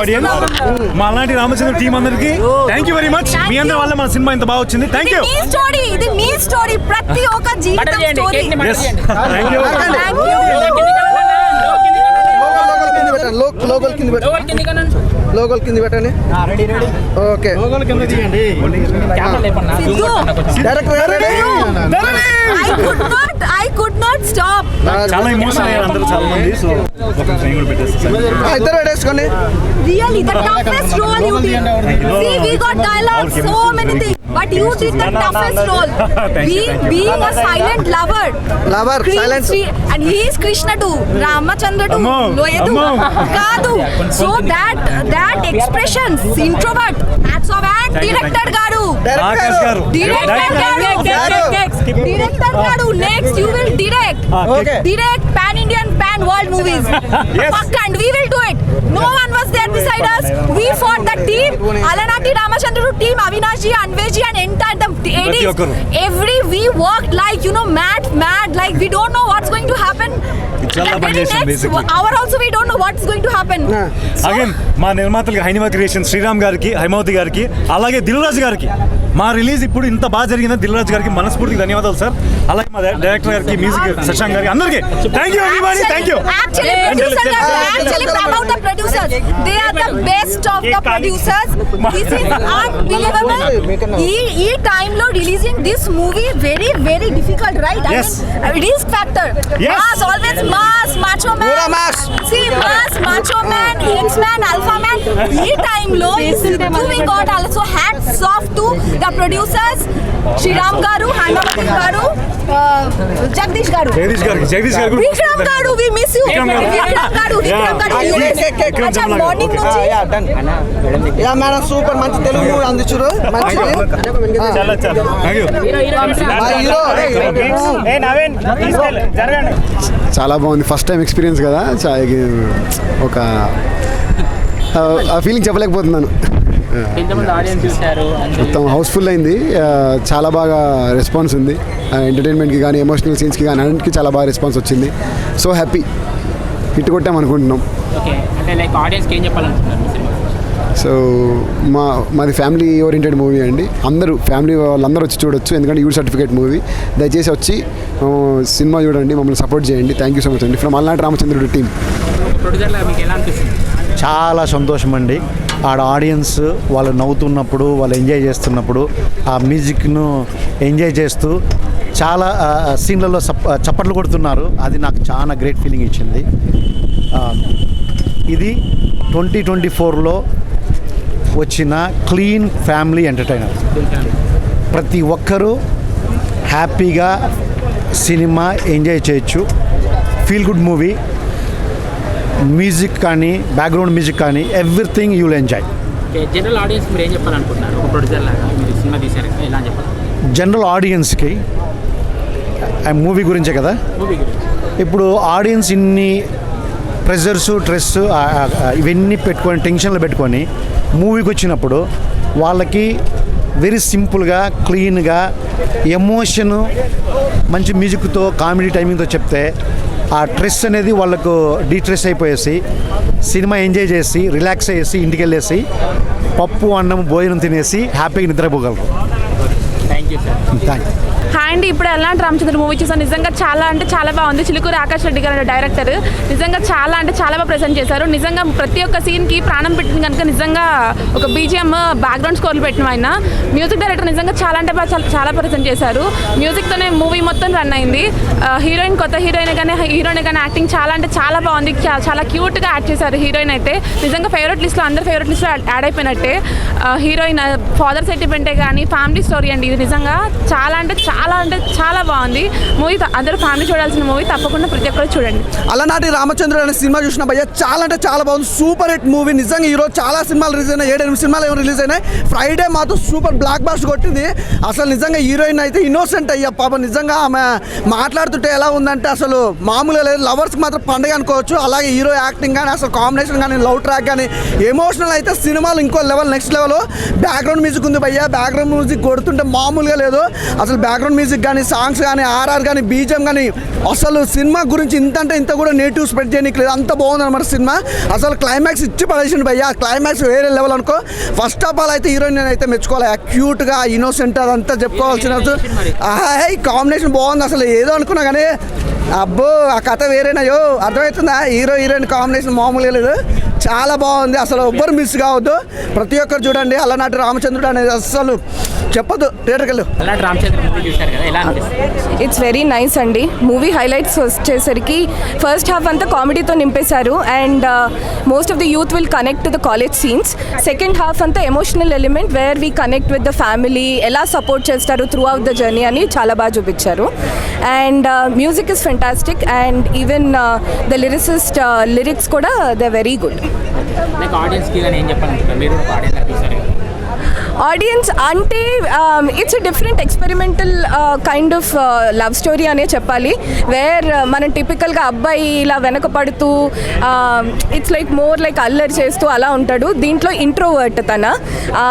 Audience. మా అలాంటి Ramachandra team అందరికి థ్యాంక్ యూ వెరీ మచ్. మీ అందరి వల్ల మన సినిమా ఇంత బాగా వచ్చింది. Thank you. ఇది మీ స్టోరీ, ప్రతి ఒక్క జీవితం స్టోరీ. Thank you. లోగోల్ కింద పెట్టండి. Okay, I could not stop. చాలా ఎమోషన్ అయ్యారు అందరూ, చాలా మంది. సో ఇద్దరు పెట్టేసుకోండి. Really, the toughest role you did. See, we got dialogues, so many things, but you did the toughest role. Being a silent lover, silent, and he is Krishna too, Ramachandra too, Loyedu Kadu. So that expressions, introvert, hats off. And director garu, next you will direct pan Indian, pan world movies. And we will do it. No one was there beside us. We fought the team, Alanati Ramachandra team, Avinash ji, Anvesh ji, and entire the ADs. We worked like, mad, like we don't know what's going to happen. Next hour also we don't know what's going to happen. Again మా నిర్మాతలకి హైనివా creation Sriram గారికి, హైమావతి గారికి, అలాగే దిల్ రాజు గారికి, మా release ఇప్పుడు ఇంత బాగా జరిగింది. దిల్ రాజు గారికి మనస్ఫూర్తిగా ధన్యవాదాలు సార్. అలాగే మా డైరెక్టర్ గారికి, మ్యూజిక్ శశాంక్ గారికి, అందరికీ thank you everybody. Thank you. Actually promote the producers. They are the best of the producers. This is unbelievable. ఈ time లో releasing this movie very very difficult, right? Yes. I mean, risk factor. Yes. Mass, always mass, macho man. Pura mass. See, mass, macho man, hits man, alpha man. ఈ time లో we got also hats off to the producers, Shriram garu, Haimavathy garu, Jagdish garu, Vikram garu, we miss you. Vikram garu. Acha morning నుంచి yeah madam, super, మంచి తెలుగు అందించారు. మంచిది. చాలా బాగుంది. First time experience కదా, ఒక ఆ ఫీలింగ్ చెప్పలేకపోతున్నాను. మొత్తం హౌస్ఫుల్ అయింది. చాలా బాగా రెస్పాన్స్ ఉంది. ఎంటర్టైన్మెంట్కి కానీ, ఎమోషనల్ సీన్స్కి కానీ, అన్నింటికి చాలా బాగా రెస్పాన్స్ వచ్చింది. సో హ్యాపీ, హిట్ కొట్టాం అనుకుంటున్నాం. సో మాది ఫ్యామిలీ ఓరియంటెడ్ మూవీ అండి. అందరూ ఫ్యామిలీ వాళ్ళందరూ వచ్చి చూడొచ్చు, ఎందుకంటే యూ సర్టిఫికేట్ మూవీ. దయచేసి వచ్చి సినిమా చూడండి, మమ్మల్ని సపోర్ట్ చేయండి. థ్యాంక్ యూ సో మచ్ అండి ఫ్రమ్ అలనాటి రామచంద్రుడు టీం. చాలా సంతోషం అండి. ఆడ ఆడియన్స్ వాళ్ళు నవ్వుతున్నప్పుడు, వాళ్ళు ఎంజాయ్ చేస్తున్నప్పుడు, ఆ మ్యూజిక్ను ఎంజాయ్ చేస్తూ చాలా సీన్లలో చప్పట్లు కొడుతున్నారు. అది నాకు చాలా గ్రేట్ ఫీలింగ్ ఇచ్చింది. ఇది 2024లో వచ్చిన క్లీన్ ఫ్యామిలీ ఎంటర్టైనర్. ప్రతి ఒక్కరూ హ్యాపీగా సినిమా ఎంజాయ్ చేయొచ్చు. Feel good movie. మ్యూజిక్ కానీ, బ్యాక్గ్రౌండ్ మ్యూజిక్ కానీ, everything you will enjoy. General audience మీరు ఏం చెప్పాలనుకుంటున్నారు? ఒక ప్రొడ్యూసర్ లాగా మీరు సినిమా తీశారు, ఎలా చెప్పాలి? జనరల్ ఆడియన్స్కి మూవీ గురించే కదా. ఇప్పుడు ఆడియన్స్ ఇన్ని ప్రెజర్స్, స్ట్రెస్ ఇవన్నీ పెట్టుకొని, టెన్షన్లు పెట్టుకొని మూవీకి వచ్చినప్పుడు వాళ్ళకి వెరీ సింపుల్గా, క్లీన్గా, ఎమోషను మంచి మ్యూజిక్తో, కామెడీ టైమింగ్తో చెప్తే ఆ స్ట్రెస్ అనేది వాళ్ళకు డీస్ట్రెస్ అయిపోయేసి సినిమా ఎంజాయ్ చేసి, రిలాక్స్ అయ్యేసి, ఇంటికి వెళ్ళేసి పప్పు అన్నం భోజనం తినేసి హ్యాపీగా నిద్రపోగలరు. Thank you sir. Thank you. Hi అండి, ఇప్పుడు అలనాటి రామచంద్ర మూవీ చూసాను. నిజంగా చాలా అంటే చాలా బాగుంది. చిలుకూరి ఆకాష్ రెడ్డి గారు డైరెక్టర్ నిజంగా చాలా అంటే చాలా బాగా ప్రెజెంట్ చేశారు. నిజంగా ప్రతి ఒక్క సీన్కి ప్రాణం పెట్టింది కనుక నిజంగా ఒక బీజిఎం బ్యాక్గ్రౌండ్ స్కోర్లు పెట్టిన ఆయన మ్యూజిక్ డైరెక్టర్ నిజంగా చాలా అంటే చాలా ప్రెజెంట్ చేశారు. మ్యూజిక్తోనే మూవీ మొత్తం రన్ అయింది. హీరోయిన్, కొత్త హీరోయిన్ కానీ యాక్టింగ్ చాలా అంటే చాలా బాగుంది. చాలా క్యూట్గా యాక్ట్ చేశారు హీరోయిన్ అయితే. నిజంగా ఫేవరెట్ లిస్ట్లో, అందరు ఫేవరెట్ లిస్ట్లో యాడ్ అయిపోయినట్టే. హీరోయిన్ ఫాదర్ సెంటిమెంటే కానీ ఫ్యామిలీ స్టోరీ అండి. ఇది నిజంగా చాలా అంటే చాలా బాగుంది మూవీ. అందరూ ఫ్యామిలీ చూడాల్సిన మూవీ, తప్పకుండా ప్రతి ఒక్కరు చూడండి. అలనాటి రామచంద్రుడు అనే సినిమా చూసిన భయ్య చాలా అంటే చాలా బాగుంది. Super hit movie. నిజంగా ఈరోజు చాలా సినిమాలు రిలీజ్ అయినాయి, 7-8 సినిమాలు ఏమో రిలీజ్ అయినాయి. ఫ్రైడే మాత్రం సూపర్ బ్లాక్ బాస్టర్ కొట్టింది. అసలు నిజంగా హీరోయిన్ అయితే ఇన్నోసెంట్ అయ్యా పాప. నిజంగా ఆమె మాట్లాడుతుంటే ఎలా ఉందంటే అసలు మామూలుగా లేదు. లవర్స్కి మాత్రం పండుగ అనుకోవచ్చు. అలాగే హీరో యాక్టింగ్ కానీ, అసలు కాంబినేషన్ కానీ, లవ్ ట్రాక్ కానీ, ఎమోషనల్ అయితే సినిమాలు ఇంకో level, next level. Background music ఉంది భయ్య. బ్యాక్గ్రౌండ్ మ్యూజిక్ కొడుతుంటే మామూలుగా లేదు. అసలు బ్యాక్గ్రౌండ్ బ్యాక్గ్రౌండ్ మ్యూజిక్ కానీ, సాంగ్స్ కానీ, ఆర్ఆర్ కానీ, బీజిఎం కానీ, అసలు సినిమా గురించి ఇంత అంటే ఇంత కూడా నెగిటివ్ స్ప్రెడ్ చేయడానికి లేదు. అంత బాగుంది అనమాట సినిమా. అసలు క్లైమాక్స్ ఇచ్చి పడేసిండు భయ్య. క్లైమాక్స్ వేరే లెవెల్ అనుకో. ఫస్ట్ ఆఫ్ ఆల్ అయితే హీరోయిన్ అయితే మెచ్చుకోవాలి. క్యూట్గా, ఇన్నోసెంట్ అదంతా చెప్పుకోవాల్సిన కాంబినేషన్ బాగుంది. అసలు ఏదో అనుకున్నా కానీ అబ్బో ఆ కథ వేరేనాయో. అర్థమవుతుందా? హీరో హీరోయిన్ కాంబినేషన్ మామూలుగా లేదు. చాలా బాగుంది. అసలు ఎవ్వరు మిస్ కావద్దు. ప్రతి ఒక్కరు చూడండి. అలనాటి రామచంద్రుడు అనేది అసలు చెప్పొద్దు. థియేటర్కి వెళ్ళు. అలాంటి రామచంద్ర మూవీ చూశారు కదా, ఎలా అనిపిస్తుంది? ఇట్స్ వెరీ నైస్ అండి. మూవీ హైలైట్స్ వచ్చేసరికి ఫస్ట్ హాఫ్ అంతా కామెడీతో నింపేశారు and most of the youth will connect to the college scenes. Second half అంతా emotional element where we connect with the family, ఎలా సపోర్ట్ చేస్తారు త్రూ అవుట్ ద జర్నీ అని చాలా బాగా చూపించారు. And music is fantastic and even the lyrics కూడా they very good. Like ఆడియన్స్కి కానీ ఏం చెప్పాలనుకుంటారు? మీరు ఒక ఆడియన్స్ చూసారు కదా. ఆడియన్స్ అంటే it's a different experimental kind of love story అనే చెప్పాలి. వేర్ మనం టిపికల్గా అబ్బాయి ఇలా వెనక పడుతూ ఇట్స్ లైక్ మోర్ లైక్ అల్లరి చేస్తూ అలా ఉంటాడు. దీంట్లో ఇంట్రోవర్ట్ తన,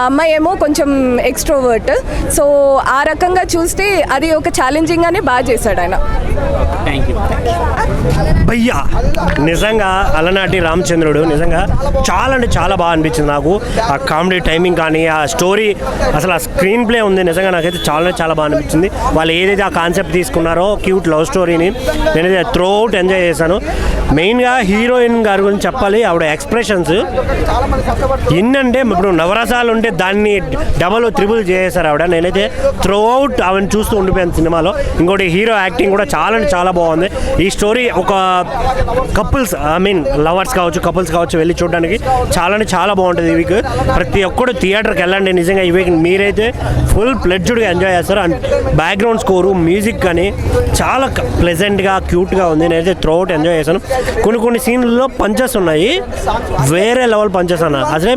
అమ్మాయి ఏమో కొంచెం ఎక్స్ట్రోవర్ట్. సో ఆ రకంగా చూస్తే అది ఒక ఛాలెంజింగ్గానే బాగా చేశాడు ఆయన. Thank you. భయ్యా నిజంగా అలనాటి రామచంద్రుడు నిజంగా చాలా అంటే చాలా బాగా అనిపించింది నాకు. ఆ కామెడీ టైమింగ్ కానీ, ఆ స్టోరీ, అసలు ఆ స్క్రీన్ ప్లే ఉంది నిజంగా నాకైతే చాలా బాగా అనిపించింది. వాళ్ళు ఏదైతే ఆ కాన్సెప్ట్ తీసుకున్నారో క్యూట్ లవ్ స్టోరీని నేనైతే త్రూ అవుట్ ఎంజాయ్ చేశాను. మెయిన్గా హీరోయిన్ గారి గురించి చెప్పాలి. ఆవిడ ఎక్స్ప్రెషన్స్ ఎన్నంటే ఇప్పుడు నవరసాలు ఉంటే దాన్ని డబల్ త్రిబుల్ చేసేసారు ఆవిడ. నేనైతే త్రూ అవుట్ ఆవిడని చూస్తూ ఉండిపోయాను సినిమాలో. ఇంకోటి హీరో యాక్టింగ్ కూడా చాలా బాగుంది. ఈ స్టోరీ ఒక కపుల్స్ లవర్స్ కావచ్చు, కపుల్స్ కావచ్చు వెళ్ళి చూడడానికి చాలా బాగుంటుంది. ఈ వీక్ ప్రతి ఒక్కరు థియేటర్కి వెళ్ళండి. నిజంగా ఈ వీక్ మీరైతే ఫుల్ ప్లెడ్జ్డ్గా ఎంజాయ్ చేస్తారు. అండ్ బ్యాక్గ్రౌండ్ స్కోరు, మ్యూజిక్ కానీ చాలా ప్లెజెంట్గా క్యూట్గా ఉంది. నేనైతే త్రూ అవుట్ ఎంజాయ్ చేశాను. కొన్ని సీన్లలో పంచెస్ ఉన్నాయి, వేరే లెవెల్ పంచెస్ అన్న. అసలే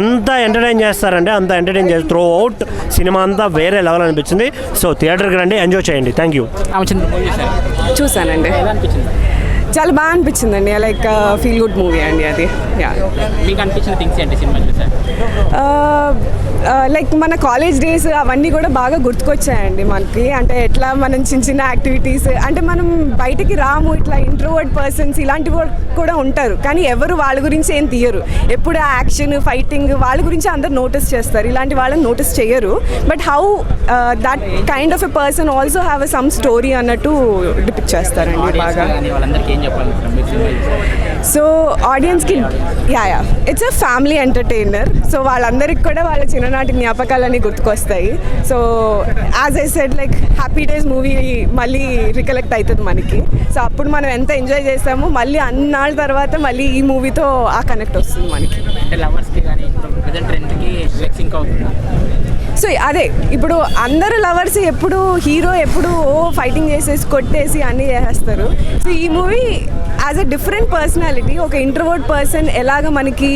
ఎంత ఎంటర్టైన్ చేస్తారంటే అంత ఎంటర్టైన్ చేస్తారు. త్రూ అవుట్ సినిమా అంతా వేరే లెవెల్ అనిపించింది. సో థియేటర్కి రండి, ఎంజాయ్ చేయండి. Thank you. రామచంద్ర మూవీ చూసారు? చూసానండి. ఎలా అనిపించింది? చాలా బాగా అనిపించిందండి. లైక్ ఫీల్ గుడ్ మూవీ అండి అది. యా. మీకు అనిపించిన థింగ్స్ ఏంటి సినిమా చూసారు? లైక్ మన కాలేజ్ డేస్ అవన్నీ కూడా బాగా గుర్తుకొచ్చాయండి మనకి. అంటే ఎట్లా మనం చిన్న యాక్టివిటీస్, అంటే మనం బయటికి రాము, ఇట్లా ఇంట్రోవర్ట్ పర్సన్స్ ఇలాంటివి కూడా ఉంటారు, కానీ ఎవరు వాళ్ళ గురించి ఏం తీయరు. ఎప్పుడు ఆ యాక్షన్, ఫైటింగ్ వాళ్ళ గురించి అందరు నోటీస్ చేస్తారు, ఇలాంటి వాళ్ళని నోటీస్ చేయరు. But how that kind of a person also have a some story అన్నట్టు డిపిక్ట్ చేస్తారండి బాగా. వాళ్ళందరికీ ఏం చెప్పాలనుకుంటారు మీరు సినిమా చూసారు? సో ఆడియన్స్కి yeah it's a family entertainer. So వాళ్ళందరికీ కూడా వాళ్ళ చిన్ననాటి జ్ఞాపకాలన్నీ గుర్తుకొస్తాయి. So as I said like Happy Days movie మళ్ళీ రికలెక్ట్ అవుతుంది మనకి. సో అప్పుడు మనం ఎంత ఎంజాయ్ చేసామో మళ్ళీ అన్నాళ్ళ తర్వాత మళ్ళీ ఈ మూవీతో ఆ కనెక్ట్ వస్తుంది మనకి. అంటే లవర్స్కి కానీ ఇప్పుడు ప్రజెంట్ ట్రెండ్కి సింక్ అవుతుంది. సో అదే ఇప్పుడు అందరు లవర్స్ ఎప్పుడు హీరో ఎప్పుడు ఫైటింగ్ చేసేసి కొట్టేసి అన్నీ చేసేస్తారు. సో ఈ movie as a different personality, ఒక ఇంట్రోవర్ట్ పర్సన్ ఎలాగ మనకి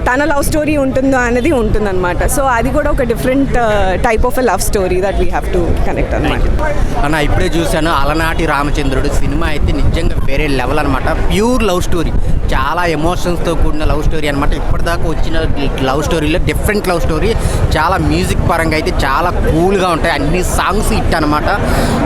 తన లవ్ స్టోరీ ఉంటుందో అనేది ఉంటుందన్నమాట. సో అది కూడా ఒక different type of a love story that we have to connect అనమాట. అన్న ఇప్పుడే చూశాను అలనాటి రామచంద్రుడు సినిమా. అయితే నిజంగా వేరే లెవెల్ అనమాట. ప్యూర్ లవ్ స్టోరీ, చాలా ఎమోషన్స్తో కూడిన లవ్ స్టోరీ అనమాట. ఇప్పటిదాకా వచ్చిన లవ్ స్టోరీలో డిఫరెంట్ లవ్ స్టోరీ. చాలా మ్యూజిక్ పరంగా అయితే చాలా కూల్గా ఉంటాయి, అన్ని సాంగ్స్ హిట్ అనమాట.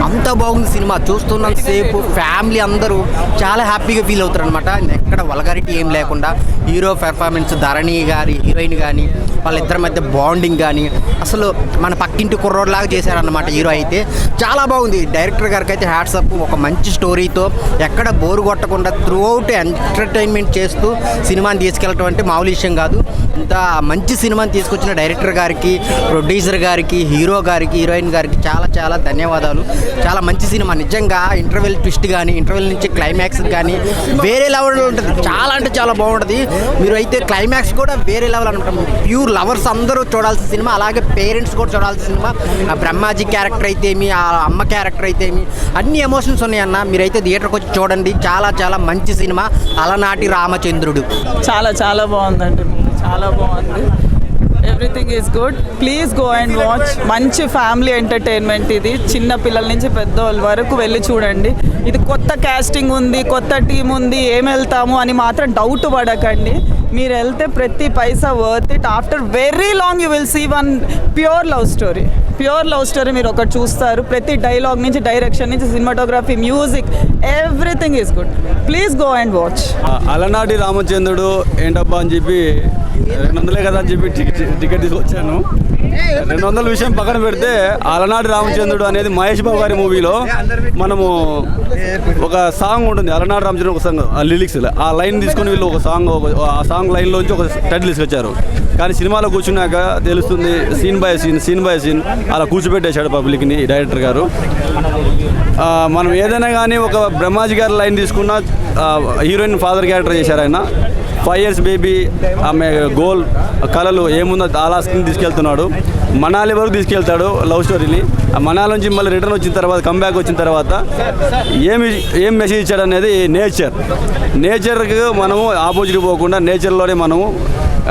అంత బాగుంది సినిమా. చూస్తున్నంతసేపు ఫ్యామిలీ అందరూ చాలా హ్యాపీగా ఫీల్ అవుతారు అనమాట. ఎక్కడ వల్గారిటీ ఏం లేకుండా హీరో పెర్ఫార్మెన్స్, ధరణి గారి హీరోయిన్ కానీ వాళ్ళిద్దరి మధ్య బాండింగ్ కానీ అసలు మన పక్కింటి కుర్రోడ్లాగా చేశారన్నమాట. హీరో అయితే చాలా బాగుంది. డైరెక్టర్ గారికి అయితే హ్యాట్స్ అప్. ఒక మంచి స్టోరీతో ఎక్కడ బోరు కొట్టకుండా త్రూ అవుట్ ఎంటర్టైన్మెంట్ చేస్తూ సినిమాని తీసుకెళ్ళటం అంటే మామూలు విషయం కాదు. ఇంత మంచి సినిమాని తీసుకొచ్చిన డైరెక్టర్ గారికి, ప్రొడ్యూసర్ గారికి, హీరో గారికి, హీరోయిన్ గారికి చాలా ధన్యవాదాలు. చాలా మంచి సినిమా నిజంగా. ఇంటర్వెల్ ట్విస్ట్ కానీ, ఇంటర్వెల్ నుంచి క్లైమాక్స్ కానీ వేరే లెవెల్ ఉంటుంది. చాలా అంటే చాలా బాగుంటుంది. మీరు అయితే క్లైమాక్స్ కూడా వేరే లెవెల్ అనుకుంటాం. ప్యూర్ లవర్స్ అందరూ చూడాల్సిన సినిమా, అలాగే పేరెంట్స్ కూడా చూడాల్సిన సినిమా. ఆ బ్రహ్మాజీ క్యారెక్టర్ అయితే ఏమి, ఆ అమ్మ క్యారెక్టర్ అయితే ఏమి, అన్ని ఎమోషన్స్ ఉన్నాయన్న. మీరైతే థియేటర్కి వచ్చి చూడండి. చాలా మంచి సినిమా అలనాటి రామచంద్రుడు. చాలా బాగుందండి, చాలా బాగుంది. Everything is good. Please go and watch. మంచి ఫ్యామిలీ ఎంటర్టైన్మెంట్ ఇది. చిన్న పిల్లల నుంచి పెద్దవాళ్ళ వరకు వెళ్ళి చూడండి. ఇది కొత్త క్యాస్టింగ్ ఉంది, కొత్త టీం ఉంది, ఏం వెళ్తాము అని మాత్రం డౌట్ పడకండి. మీరు వెళ్తే ప్రతి paisa worth it. After very long you will see one pure love story. Pure love story మీరు ఒకటి చూస్తారు. ప్రతి డైలాగ్ నుంచి, డైరెక్షన్ నుంచి, cinematography, music, everything is good. Please go and watch. Alanati Ramachandrudu ఏంటబ్బా అని చెప్పి 200 కదా అని చెప్పి టికెట్ తీసుకొచ్చాను. 200 విషయం పక్కన పెడితే అలనాటి రామచంద్రుడు అనేది మహేష్ బాబు గారి మూవీలో మనము ఒక సాంగ్ ఉంటుంది. అలనాటి రామచంద్రుడు ఒక సాంగ్, ఆ లిరిక్స్, ఆ లైన్ తీసుకుని వీళ్ళు ఒక సాంగ్, ఆ సాంగ్ లైన్లోంచి ఒక టైటిల్ తీసుకొచ్చారు. కానీ సినిమాలో కూర్చున్నాక తెలుస్తుంది సీన్ బై సీన్ అలా కూర్చోబెట్టేశాడు పబ్లిక్ని డైరెక్టర్ గారు. మనం ఏదైనా కానీ ఒక బ్రహ్మాజీ గారి లైన్ తీసుకున్న హీరోయిన్ ఫాదర్ క్యారెక్టర్ చేశారు ఆయన. 5 years బేబీ, ఆమె గోల్ కళలు ఏముందో అలా స్క్రీన్ తీసుకెళ్తున్నాడు. మనాలి వరకు తీసుకెళ్తాడు లవ్ స్టోరీని. ఆ మనాలి నుంచి మళ్ళీ రిటర్న్ వచ్చిన తర్వాత, కంబ్యాక్ వచ్చిన తర్వాత ఏం మెసేజ్ ఇచ్చాడు అనేది నేచర్కి మనము ఆపోజిట్ పోకుండా నేచర్లోనే మనము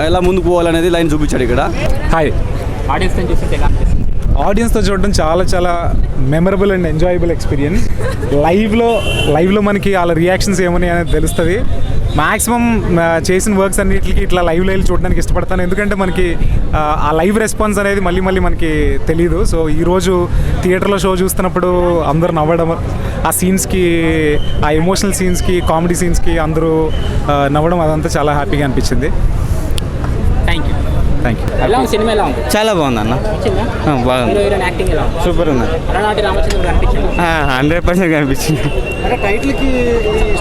ఎలా ముందుకు పోవాలనేది లైన్ చూపించాడు ఇక్కడ. హాయ్, ఆడియన్స్తో చూడడం చాలా మెమరబుల్ అండ్ ఎంజాయబుల్ ఎక్స్పీరియన్స్. లైవ్లో మనకి వాళ్ళ రియాక్షన్స్ ఏమని అనేది తెలుస్తుంది. మ్యాక్సిమం చేసిన వర్క్స్ అన్నిటికి ఇట్లా లైవ్లో వెళ్ళి చూడడానికి ఇష్టపడతాను. ఎందుకంటే మనకి ఆ లైవ్ రెస్పాన్స్ అనేది మళ్ళీ మనకి తెలియదు. సో ఈరోజు థియేటర్లో షో చూస్తున్నప్పుడు అందరూ నవ్వడం, ఆ సీన్స్కి, ఆ ఎమోషనల్ సీన్స్కి, కామెడీ సీన్స్కి అందరూ నవ్వడం, అదంతా చాలా హ్యాపీగా అనిపించింది. Thank you. ఎలా ఉంది సినిమా? ఎలా ఉంది? చాలా బాగుంది అన్న. బాగుంది. యాక్టింగ్ ఎలా ఉంది? సూపర్ ఉంది. అలనాటి రామచంద్రుడు కనిపించింది? 100% కనిపించింది. టైటిల్కి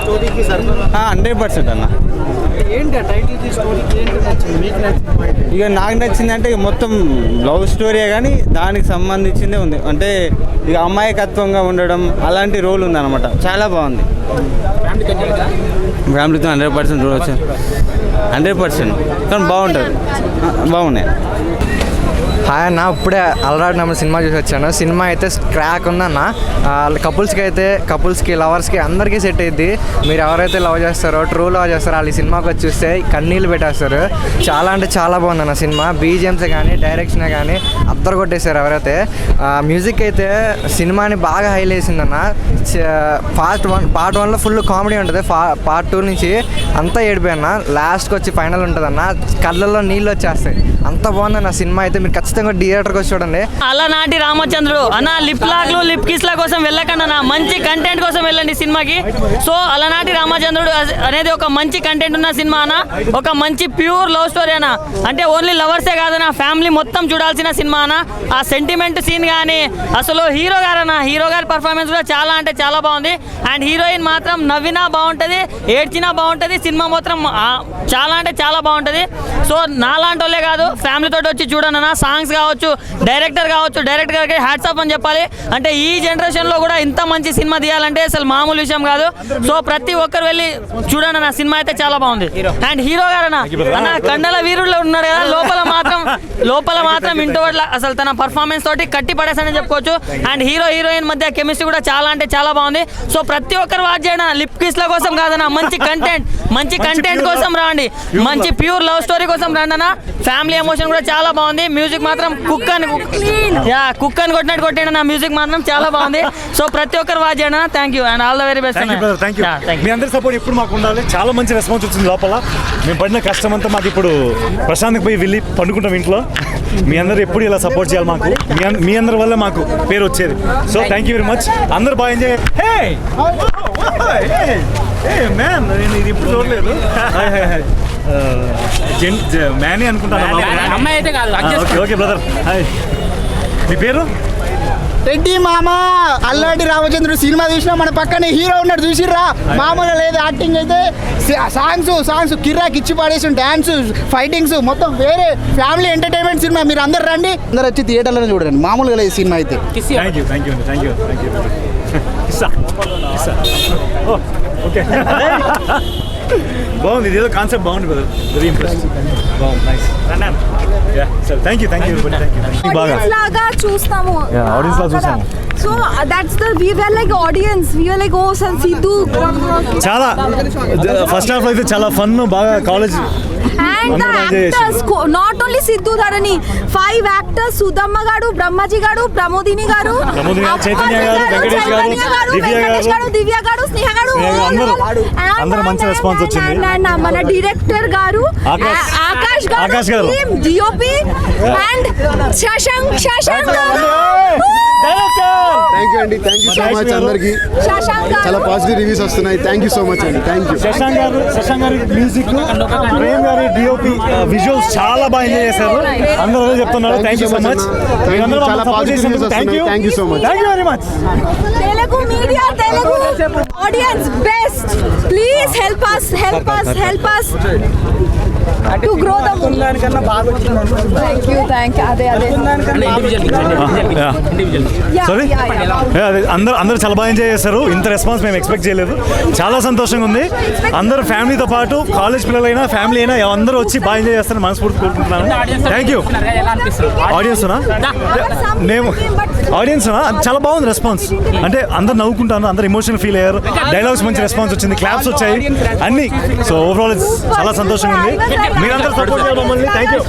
స్టోరీకి 100% అన్న. ఏంటి ఆ టైటిల్కి స్టోరీకి ఏంటి నచ్చింది మీకు? నచ్చింది ఇక నాకు నచ్చిందంటే ఇక మొత్తం లవ్ స్టోరీయే కానీ దానికి సంబంధించిందే ఉంది. అంటే ఇక అమాయకత్వంగా ఉండడం అలాంటి రోల్ ఉంది అనమాట. చాలా బాగుంది. ఫ్యామిలీతో 100% చూడవచ్చు. 100% కానీ బాగుంటుంది. బాగున్నాయి. హాయ్ అన్న, ఇప్పుడే అలనాటి రామచంద్రుడు సినిమా చూసి వచ్చాను. సినిమా అయితే క్రాక్ ఉందన్న. కపుల్స్కి లవర్స్కి అందరికీ సెట్ అయ్యిద్ది. మీరు ఎవరైతే లవ్ చేస్తారో, ట్రూ లవ్ చేస్తారో వాళ్ళు ఈ సినిమాకి వచ్చి చూస్తే కన్నీళ్ళు పెట్టేస్తారు. చాలా అంటే చాలా బాగుందన్న సినిమా. బీజిఎమ్సే కానీ, డైరెక్షనే కానీ అద్దరు కొట్టేశారు ఎవరైతే. మ్యూజిక్ అయితే సినిమాని బాగా హైలైట్ చేసిందన్న. పార్ట్ 1లో ఫుల్ కామెడీ ఉంటుంది. పార్ట్ 2 నుంచి అంతా ఏడిపోయన్న. లాస్ట్కి వచ్చి ఫైనల్ ఉంటుందన్న. కళ్ళల్లో నీళ్ళు వచ్చేస్తాయి. అంత బాగుందన్న సినిమా అయితే. మీరు ఖచ్చితంగా థియేటర్కి వచ్చి చూడండి. అలనాటి రామచంద్రుడు అన్న, లిప్ లాక్లు, లిప్ కిస్ల కోసం వెళ్ళకండి అన్న, మంచి కంటెంట్ కోసం వెళ్ళండి సినిమాకి. సో అలనాటి రామచంద్రుడు అనేది ఒక మంచి కంటెంట్ ఉన్న సినిమా అన్న. ఒక మంచి ప్యూర్ లవ్ స్టోరీ అన్న. అంటే ఓన్లీ లవర్సే కాదన్న, ఫ్యామిలీ మొత్తం చూడాల్సిన సినిమా అన్న. ఆ సెంటిమెంట్ సీన్ కానీ, అసలు హీరో గారి పర్ఫార్మెన్స్ కూడా చాలా అంటే చాలా బాగుంది. అండ్ హీరోయిన్ మాత్రం నవ్వినా బాగుంటుంది, ఏడ్చినా బాగుంటుంది. సినిమా మాత్రం చాలా అంటే చాలా బాగుంటుంది. సో నాలాంటి వాళ్ళే కాదు, ఫ్యామిలీతో వచ్చి చూడండి అన్న. సాంగ్స్ కావచ్చు, డైరెక్టర్ గారికి హ్యాట్స్ ఆఫ్ అని చెప్పాలి. అంటే ఈ జనరేషన్లో కూడా ఇంత మంచి సినిమా తీయాలంటే అసలు మామూలు విషయం కాదు. సో ప్రతి ఒక్కరు వెళ్ళి చూడండి అన్న, సినిమా అయితే చాలా బాగుంది. అండ్ హీరో గారు అన్న కండల వీరుల్లో ఉన్నాడు కదా, లోపల మాత్రం ఇంటోవర్డ్లా అసలు తన పర్ఫార్మెన్స్ తోటి కట్టి పడేసానని చెప్పుకోవచ్చు. అండ్ హీరోయిన్ మధ్య కెమిస్ట్రీ కూడా చాలా అంటే చాలా బాగుంది. సో ప్రతి ఒక్కరు వాచ్ చేయడం. లిప్ కిస్ల కోసం కాదన్న, మంచి కంటెంట్ కోసం రాండి. మంచి ప్యూర్ లవ్ స్టోరీ కోసం రండి అన్న. ఫ్యామిలీ ఎమోషన్ కూడా చాలా బాగుంది. మ్యూజిక్ మాత్రం కుక్ అని కొట్టినట్టు కొట్టాడు. నా మ్యూజిక్ మాత్రం చాలా బాగుంది. సో ప్రతి ఒక్కరు వాచ్ చేయండి. Thank you and all the very best. Thank you. మీ అందరి సపోర్ట్ ఎప్పుడు మాకు ఉండాలి. చాలా మంచి రెస్పాన్స్ వచ్చింది లోపల. మేము పడిన కష్టం అంతా మాకు ఇప్పుడు ప్రశాంత్కి పోయి వెళ్ళి పండుకుంటాం ఇంట్లో. మీ అందరూ ఎప్పుడు ఇలా సపోర్ట్ చేయాలి మాకు. మీ అందరి వల్ల మాకు పేరు వచ్చేది. So thank you very much. అందరూ బాగా ఎంజాయ్. మ్యాన్, నేను ఇది ఇప్పుడు చూడలేదు. మ్యానే అనుకుంటాను. అమ్మాయి అయితే కాదు. Okay brother. హాయ్, మీ పేరు? రెడ్డి మామ. అల్లాటి రామచంద్రుడు సినిమా చూసినా మన పక్కనే హీరో ఉన్నాడు, చూసిర్రా? మామూలుగా లేదు. యాక్టింగ్ అయితే సాంగ్స్ కిర్రాకి ఇచ్చి పడేసి, డాన్స్, ఫైటింగ్స్ మొత్తం వేరే ఫ్యామిలీ ఎంటర్టైన్మెంట్ సినిమా. మీరు అందరు రండి, అందరు వచ్చి థియేటర్లోనే చూడండి. మామూలుగా లేదు సినిమా అయితే. Thank you. ఓకే. బాగుంది, ఇదేదో కాన్సెప్ట్ బాగుంది బ్రదర్, వెరీ ఇంప్రెస్డ్, బాగుంది, నైస్. థ్యాంక్ యూ బాగా లాగా చూస్తాము, ఆడియన్స్ లాగా చూసాము. So that's the we were like audience, we were like oh son Siddhu. చాలా ఫస్ట్ హాఫ్ అయితే చాలా ఫన్, బాగా college and the actors not only Siddhu Dharani, 5 actors, Sudhamma garu, Brahmaji గారు, ప్రమోదిని గారు, చైతన్య గారు, వెంకటేష్ గారు, దివ్య గారు, స్నేహ గారు, అందరూ మంచి రెస్పాన్స్ వచ్చింది. మన డైరెక్టర్ గారు ఆకాష్ గారు, డిఓపి అండ్ శశాంక్ గారు. థ్యాంక్ యూ అండి, థ్యాంక్ యూ సో మచ్ అందరికి. చాలా పాజిటివ్ రివ్యూస్ వస్తున్నాయి, థ్యాంక్ యూ సో మచ్ అండి, థ్యాంక్ యూ. శశాంక్ గారి మ్యూజిక్, ప్రేమ్ గారి డిఓపి, విజువల్స్ చాలా బాగా ఎంజాయ్ చేశారు, అందరూ అదే చెప్తున్నారు. థ్యాంక్ యూ సో మచ్, చాలా పాజిటివ్ రివ్యూస్ వస్తున్నాయి, thank you so much. Thank you very much. Telugu media, Telugu audience best, please help us to grow the movie. Thank you. అదే సారీ, అందరూ చాలా బాగా ఎంజాయ్ చేశారు. ఇంత రెస్పాన్స్ మేము ఎక్స్పెక్ట్ చేయలేదు, చాలా సంతోషంగా ఉంది. అందరూ ఫ్యామిలీతో పాటు కాలేజ్ పిల్లలైనా ఫ్యామిలీ అయినా అందరూ వచ్చి బాగా ఎంజాయ్ చేస్తారని మనస్ఫూర్తి కోరుకుంటున్నాను. Thank you. ఆడియన్స్ చాలా బాగుంది రెస్పాన్స్, అంటే అందరు నవ్వుకుంటాను, అందరు ఎమోషనల్ ఫీల్ అయ్యారు, డైలాగ్స్ మంచి రెస్పాన్స్ వచ్చింది, క్లాప్స్ వచ్చాయి అన్ని. సో ఓవరాల్ చాలా సంతోషంగా ఉంది, మీరందరూ సపోర్ట్ చేయడం మమ్మల్ని. Thank you.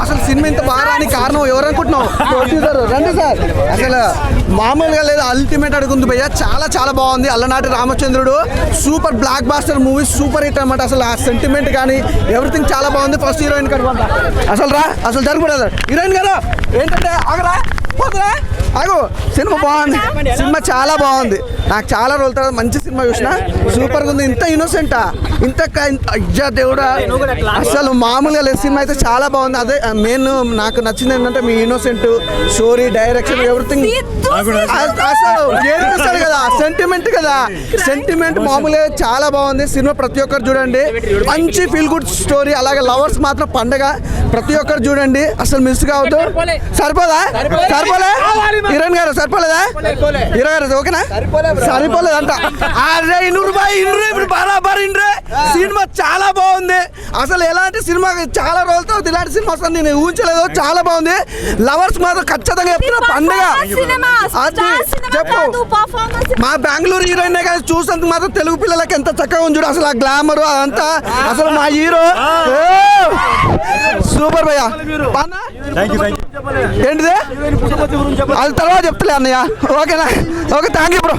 అసలు సినిమా ఇంత బాగా రానికి కారణం ఎవరు అనుకుంటున్నావు? ప్రొడ్యూసర్ రండి సార్. అసలు మామూలుగా లేదు, అల్టిమేట్ అడుగుంది భయ్య, చాలా బాగుంది. Alanati Ramachandrudu super blockbuster movie, super hit అనమాట. అసలు ఆ సెంటిమెంట్ కానీ ఎవ్రీథింగ్ చాలా బాగుంది. ఫస్ట్ హీరోయిన్ గారు అసలు జరగకూడదు, హీరోయిన్ గారు ఏంటంటే ఆగరా పోతురా ఆగు. సినిమా బాగుంది, సినిమా చాలా బాగుంది. నాకు చాలా రోజుల తర్వాత మంచి సినిమా చూసిన, సూపర్గా ఉంది. ఇంత ఇన్నోసెంటా, అయ్యా దేవుడా, అసలు మామూలుగా లేదు. సినిమా అయితే చాలా బాగుంది. అదే మెయిన్ నాకు నచ్చింది ఏంటంటే మీ ఇన్నోసెంట్ స్టోరీ, డైరెక్షన్, ఎవ్రీథింగ్. అసలు ఏర్పిస్తాడు కదా, సెంటిమెంట్ మామూలుగా చాలా బాగుంది సినిమా. ప్రతి ఒక్కరు చూడండి, మంచి ఫీల్ గుడ్ స్టోరీ. అలాగే లవర్స్ మాత్రం పండగ, ప్రతి ఒక్కరు చూడండి, అసలు మిస్ కావద్దు. సరిపోలే హీరోయిన్ గారు, సరిపోలేదా హీరో గారు? ఓకేనా? సరిపోలేదంట. అరే ఇన్రు బరాబర్ ఇండ్రే. సినిమా చాలా బాగుంది. అసలు ఎలాంటి సినిమా చాలా రోజులతో ఇలాంటి సినిమా వస్తుంది నేను ఊహించలేదు. చాలా బాగుంది. లవర్స్ మాత్రం ఖచ్చితంగా చెప్తున్నా, పండుగ చెప్పు. మా బెంగళూరు హీరోయిన్ కానీ చూసినందుకు మాత్రం తెలుగు పిల్లలకి ఎంత చక్కగా ఉంది చూడు. అసలు ఆ గ్లామర్ అదంతా, అసలు మా హీరో సూపర్ భయ్యా. ఏంటిది అది తర్వాత చెప్తలే అన్నయ్య. ఓకేనా? Okay, thank you bro.